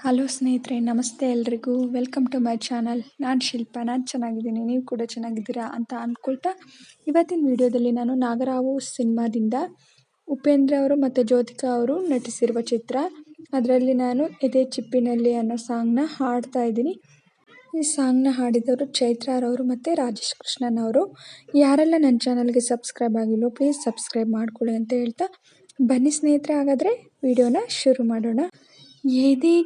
Hello ಸ್ನೇಹಿತರೆ, ನಮಸ್ತೆ ಎಲ್ರಿಗೂ. Welcome to my channel. ನಾನು ಶಿಲ್ಪ. ನಾನು ಚೆನ್ನಾಗಿದ್ದೀನಿ, ನೀವು ಕೂಡ ಚೆನ್ನಾಗಿದ್ದೀರಾ ಅಂತ ಅಂದ್ಕೊಳ್ತಾ ಇವತ್ತಿನ ವಿಡಿಯೋದಲ್ಲಿ ನಾನು ನಾಗರಾವು ಸಿನಿಮಾದಿಂದ ಉಪೇಂದ್ರ ಅವರು ಮತ್ತು ಜ್ಯೋತಿಕಾ ಅವರು ನಟಿಸಿರುವ ಚಿತ್ರ, ಅದರಲ್ಲಿ ನಾನು ಎದೆ ಚಿಪ್ಪಿನಲ್ಲಿ ಅನ್ನೋ ಸಾಂಗ್ನ ಹಾಡ್ತಾ ಇದ್ದೀನಿ. ಈ ಸಾಂಗ್ನ ಹಾಡಿದವರು ಚೈತ್ರಾರವರು ಮತ್ತು ರಾಜೇಶ್ ಕೃಷ್ಣನ್ ಅವರು. ಯಾರೆಲ್ಲ ನನ್ನ ಚಾನಲ್ಗೆ ಸಬ್ಸ್ಕ್ರೈಬ್ ಆಗಿಲ್ಲೋ ಪ್ಲೀಸ್ ಸಬ್ಸ್ಕ್ರೈಬ್ ಮಾಡ್ಕೊಳ್ಳಿ ಅಂತ ಹೇಳ್ತಾ ಬನ್ನಿ ಸ್ನೇಹಿತರೆ, ಹಾಗಾದರೆ ವಿಡಿಯೋನ ಶುರು ಮಾಡೋಣ. ಎದೆ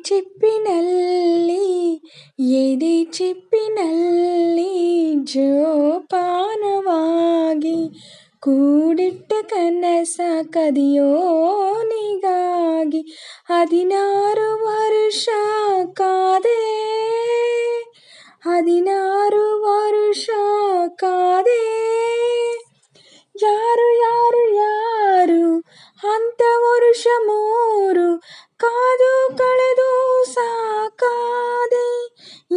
ಚಿಪ್ಪಿನಲ್ಲಿ ಜೋಪಾನವಾಗಿ ಕೂಡಿಟ್ಟ ಕನಸ ಕದಿಯೋನಿಗಾಗಿ 16 ವರ್ಷ ಕಾದೆ, 16 ವರ್ಷ ಕಾದೆ. ಯಾರು ಯಾರು ಯಾರು ಅಂತ ವರುಷ 3 ಕಾದು ಕಳೆದು ಸಾಕಾದೆ.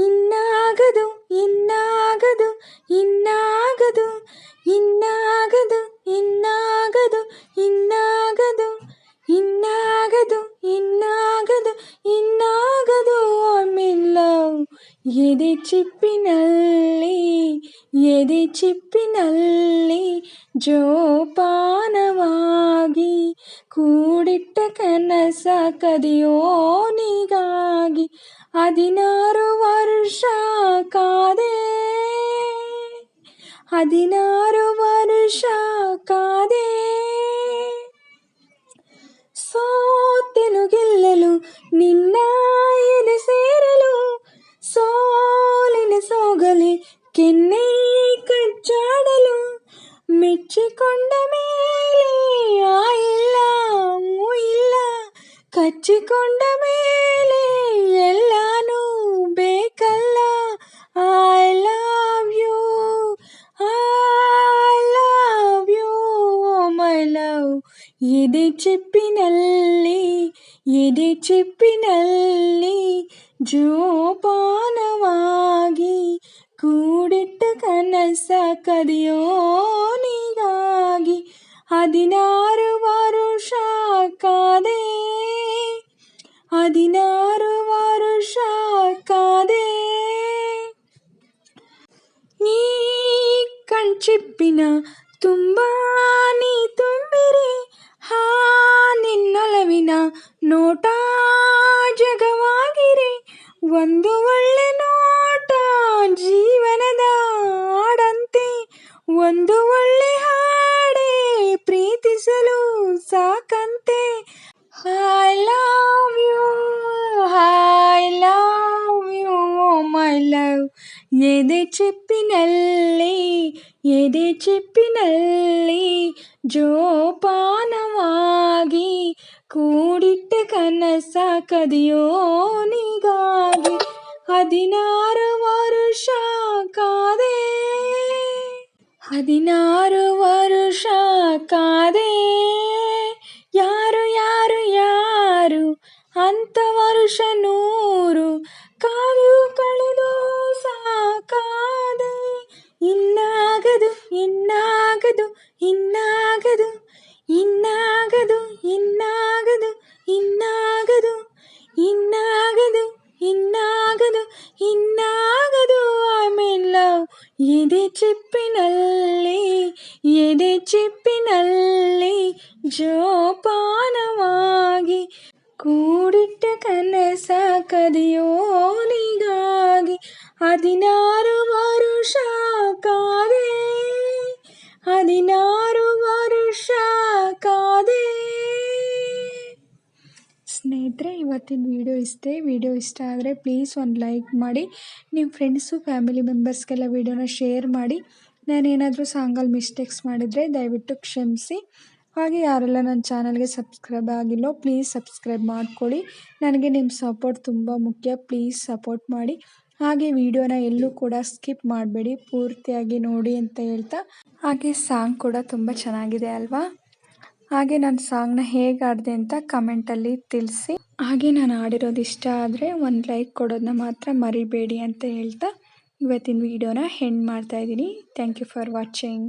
ಇನ್ನಾಗದು ಇನ್ನಾಗದು ಇನ್ನಾಗದು ಇನ್ನಾಗದು ಇನ್ನಾಗದು ಇನ್ನಾಗದು ಇನ್ನಾಗದು ಇನ್ನಾಗದು ಇನ್ನಾಗದು I'm in love. ಎದೆ ಚಿಪ್ಪಿನಲ್ಲಿ ಜೋಪಾನವಾಗಿ ಕೂಡಿಟ್ಟ ಕನಸ ಕದಿಯೋನಿಗಾಗಿ 16 ವರ್ಷ ಕಾದೆ, 16 ವರ್ಷ ಕಾದೆ. ಸೋತೆನು ಗೆಲ್ಲಲು ನಿನ್ನ ಎದೆ ಸೇರಲು, ಸೋಲಿನ ಸೋಗಲಿ ಕೆನ್ನೆ ಕಚ್ಚಾಡಲು, ಮೆಚ್ಚಿಕೊಂಡ ಮೇಲೆ ಇಲ್ಲ ಇಲ್ಲ, ಕಚ್ಚಿಕೊಂಡ ಮೇಲೆ ಎಲ್ಲಾನು ಬೇಕಲ್ಲ. I love you, I love you, oh my love. ಎದೆ ಚಿಪ್ಪಿನಲ್ಲಿ ಜೋಪಾನವಾಗಿ ಕೂಡಿಟ್ಟ ಕನಸ ಕದಿಯೋನಿಗಾಗಿ 16 ವರ್ಷ ಕಾದೆ, 16 ವರ್ಷ ಕಾದೆ. ಈ ಕಣ್ಚಿಪ್ಪಿನ ತುಂಬ ನೀ ತುಂಬಿರಿ, ನಿನ್ನೊಲವಿನ ನೋಟ ಜಗವಾಗಿರಿ. ಒಂದು ಒಳ್ಳೆ ನೋಟ ಜೀವನದ ಹಾಡಂತೆ, ಒಂದು ಒಳ್ಳೆ ಹಾಡೇ ಪ್ರೀತಿಸಲು ಸಾಕಂತೆ. I love you, I love you, oh my love. ಎದೆ ಚಿಪ್ಪಿನಲ್ಲಿ ಜೋಪಾನವಾಗಿ ಕೂಡಿಟ್ಟ ಕನಸ ಕದಿಯೋನಿಗಾಗಿ 16 ವರ್ಷ ಕಾದೆ, 16 ವರ್ಷ ಕಾದೆ. ಯಾರು ಯಾರು ಯಾರು ಅಂತ ವರುಷ 100 ಕಾದು ಕಳೆದು ಸಾಕಾದೆ. ಇನ್ನಾಗದು ಇನ್ನಾಗದು ಇನ್ನಾಗದು ಇನ್ನಾಗದು ಇನ್ನಾಗದು ಇನ್ನಾಗದು ಇನ್ನಾಗದು ಇನ್ನಾಗದು ಇನ್ನಾಗದು I'm in love. ಎದೆ ಚಿಪ್ಪಿನಲ್ಲಿ ಜೋಪಾನವಾಗಿ ಕೂಡಿಟ್ಟ ಕನಸ ಕದಿಯೋನಿಗಾಗಿ 16 ವರ್ಷ ಕಾದೆ, 16 ವರ್ಷ ಕಾದೆ. ಸ್ನೇಹಿತರೆ, ಇವತ್ತಿನ ವಿಡಿಯೋ ಇಷ್ಟ ಆದರೆ ಪ್ಲೀಸ್ ಒಂದು ಲೈಕ್ ಮಾಡಿ, ನಿಮ್ಮ ಫ್ರೆಂಡ್ಸು ಫ್ಯಾಮಿಲಿ ಮೆಂಬರ್ಸ್ಗೆಲ್ಲ ವಿಡಿಯೋನ ಶೇರ್ ಮಾಡಿ. ನಾನೇನಾದರೂ ಸಾಂಗಲ್ಲಿ ಮಿಸ್ಟೇಕ್ಸ್ ಮಾಡಿದರೆ ದಯವಿಟ್ಟು ಕ್ಷಮಿಸಿ. ಹಾಗೆ ಯಾರೆಲ್ಲ ನನ್ನ ಚಾನಲ್ಗೆ ಸಬ್ಸ್ಕ್ರೈಬ್ ಆಗಿಲ್ಲೋ ಪ್ಲೀಸ್ ಸಬ್ಸ್ಕ್ರೈಬ್ ಮಾಡ್ಕೊಳ್ಳಿ. ನನಗೆ ನಿಮ್ಮ ಸಪೋರ್ಟ್ ತುಂಬ ಮುಖ್ಯ, ಪ್ಲೀಸ್ ಸಪೋರ್ಟ್ ಮಾಡಿ. ಹಾಗೆ ವಿಡಿಯೋನ ಎಲ್ಲೂ ಕೂಡ ಸ್ಕಿಪ್ ಮಾಡಬೇಡಿ, ಪೂರ್ತಿಯಾಗಿ ನೋಡಿ ಅಂತ ಹೇಳ್ತಾ. ಹಾಗೆ ಸಾಂಗ್ ಕೂಡ ತುಂಬ ಚೆನ್ನಾಗಿದೆ ಅಲ್ವಾ? ಹಾಗೆ ನನ್ನ ಸಾಂಗ್ನ ಹೇಗೆ ಆಡಿದೆ ಅಂತ ಕಮೆಂಟಲ್ಲಿ ತಿಳಿಸಿ. ಹಾಗೆ ನಾನು ಆಡಿರೋದು ಇಷ್ಟ ಆದರೆ ಒಂದು ಲೈಕ್ ಕೊಡೋದನ್ನ ಮಾತ್ರ ಮರಿಬೇಡಿ ಅಂತ ಹೇಳ್ತಾ ಇವತ್ತಿನ ವಿಡಿಯೋನ ಎಂಡ್ ಮಾಡ್ತಾಯಿದ್ದೀನಿ. Thank you for watching.